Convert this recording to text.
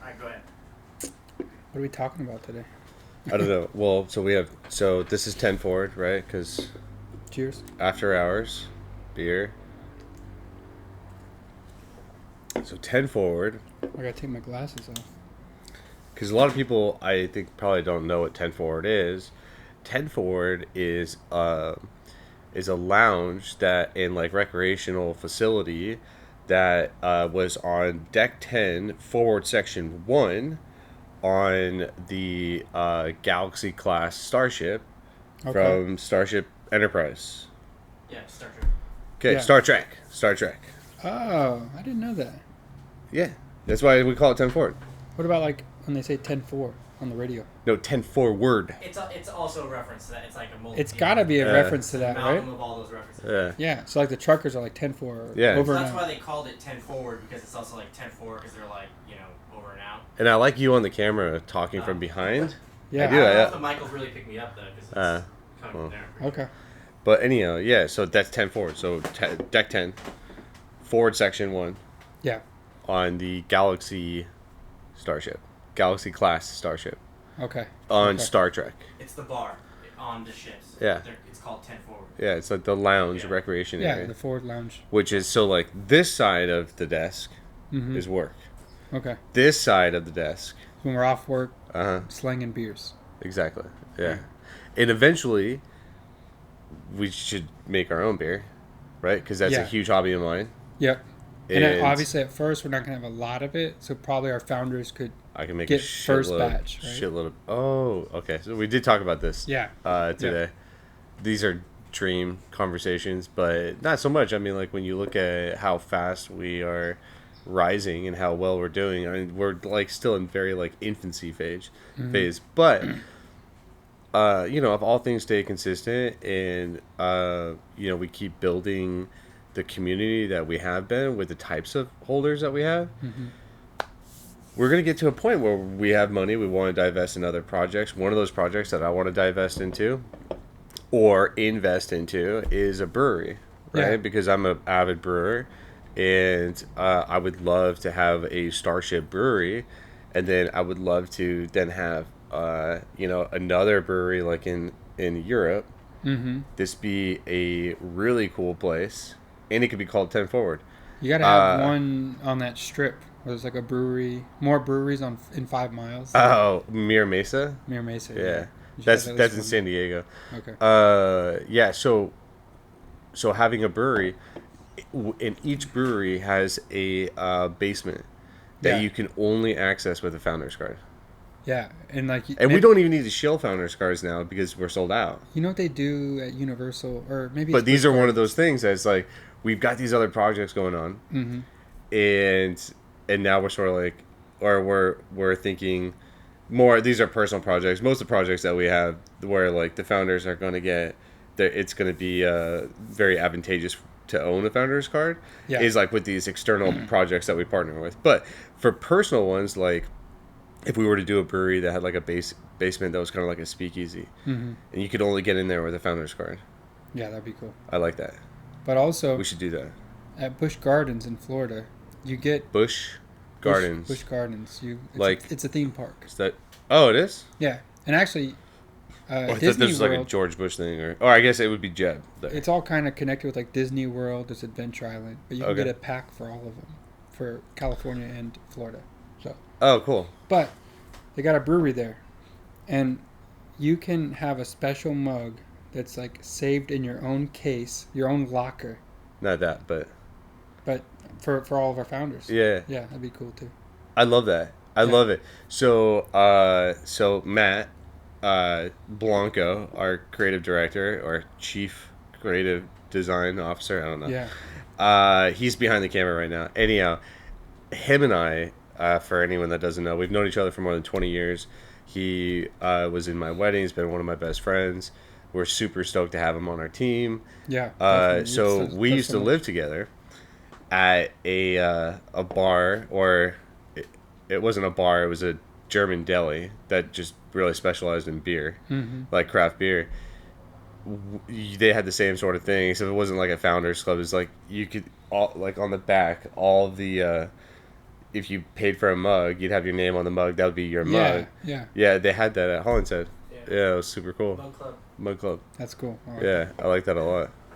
Alright, go ahead. What are we talking about today? I don't know. Well, so this is 10Forward, right? Because Cheers. after hours, beer. So 10Forward, I gotta take my glasses off. because a lot of people I think probably don't know what 10Forward is. 10Forward is a lounge that in like recreational facility that was on deck 10, forward section 1 on the Galaxy class starship from Starship Enterprise. Yeah, Star Trek. Okay, Yeah. Star Trek. Oh, I didn't know that. Yeah, that's why we call it 10Forward. What about like when they say 10-4 on the radio? No, 10Forward. It's also a reference to that. It's like a multi. It's gotta be a reference to that, right? Of all those references. Yeah. Yeah. So like the truckers are like 10-4 Yeah. over So and that's why out. they called it 10 Forward, because it's also like 10-4 because they're like, over and out. And I like you on the camera talking from behind. Yeah. I do. I don't know Yeah. if the mic will really pick me up though, because it's coming well. from there. Okay. But anyhow, yeah, so that's 10Forward. So deck 10, forward section 1 Yeah. on the Galaxy starship. Galaxy class starship. Okay. On Okay. Star Trek. It's the bar on the ships. Yeah. It's called 10 Forward. Yeah, it's like the lounge Yeah. recreation Yeah, area. the forward lounge. Which is so like this side of the desk Mm-hmm. is work. Okay. This side of the desk, When we're off work, uh-huh, slanging beers. exactly. Yeah. And eventually we should make our own beer, right? Because that's a Yeah. huge hobby of mine. Yep. And then And obviously at first we're not gonna have a lot of it, so probably our founders could. I can make get a shitload, first batch, right? shitload of. Oh, okay. So we did talk about this. Yeah. Today. These are dream conversations, but not so much. I mean, like when you look at how fast we are rising and how well we're doing, I mean, we're like still in very like infancy phase. But if all things stay consistent and we keep building the community that we have been with the types of holders that we have. We're going to get to a point where we have money, we want to divest in other projects. One of those projects that I want to divest into or invest into is a brewery, right? Yeah. Because I'm an avid brewer, and I would love to have a Starship brewery, and then I would love to then have, another brewery like in Europe. Mm-hmm. This be a really cool place, and it could be called 10Forward. You gotta have one on that strip where there's like a brewery, more breweries in 5 miles. Oh, Mira Mesa? Mir Mesa. Yeah. You should That's have at least in one. San Diego. Okay. Yeah, so having a brewery, and each brewery has a basement that Yeah. you can only access with a founder's card. Yeah, and like. And we don't even need to shill founder's cards now because we're sold out. You know what they do at Universal, or maybe. But it's these are Busch one of those things that's like, we've got these other projects going on, Mm-hmm. and now we're sort of like, or we're thinking more. These are personal projects. Most of the projects that we have, where like the founders are going to get, it's going to be very advantageous to own a founder's card. Yeah. Is like with these external projects that we partner with. But for personal ones, like if we were to do a brewery that had like a basement that was kind of like a speakeasy, Mm-hmm. and you could only get in there with a founder's card. Yeah, that'd be cool. I like that. But also We should do that. at Busch Gardens in Florida, you get Busch Gardens. Busch Gardens. It's a theme park. Is that? Oh, it is. Yeah, and actually, I thought Disney this was like a World. George Bush thing, or I guess it would be Jeb. There. It's all kind of connected with like Disney World. There's Adventure Island, but you can Okay. get a pack for all of them, for California and Florida. So, Oh, cool. but they got a brewery there, and you can have a special mug that's like saved in your own case, your own locker, Not that, but but for all of our founders. yeah, Yeah, that'd be cool too. I love that. I Yeah. love it. So, Matt Blanco, our creative director or chief creative design officer, I don't know. Yeah. He's behind the camera right now. Anyhow, him and I, for anyone that doesn't know, we've known each other for more than 20 years. He was in my wedding. He's been one of my best friends. We're super stoked to have him on our team. Yeah. definitely. So It's- we that's used so to much. live together at a bar, or it wasn't a bar. It was a German deli that just really specialized in beer, like craft beer. They had the same sort of thing, so it wasn't like a founders club. It's like you could all, like on the back, all of the if you paid for a mug, you'd have your name on the mug. That would be your Yeah, mug. yeah. Yeah, they had that at Hollinshead. Yeah. Yeah, it was super cool. Mug Club. Mug Club. That's cool. I like Yeah, I like that a lot.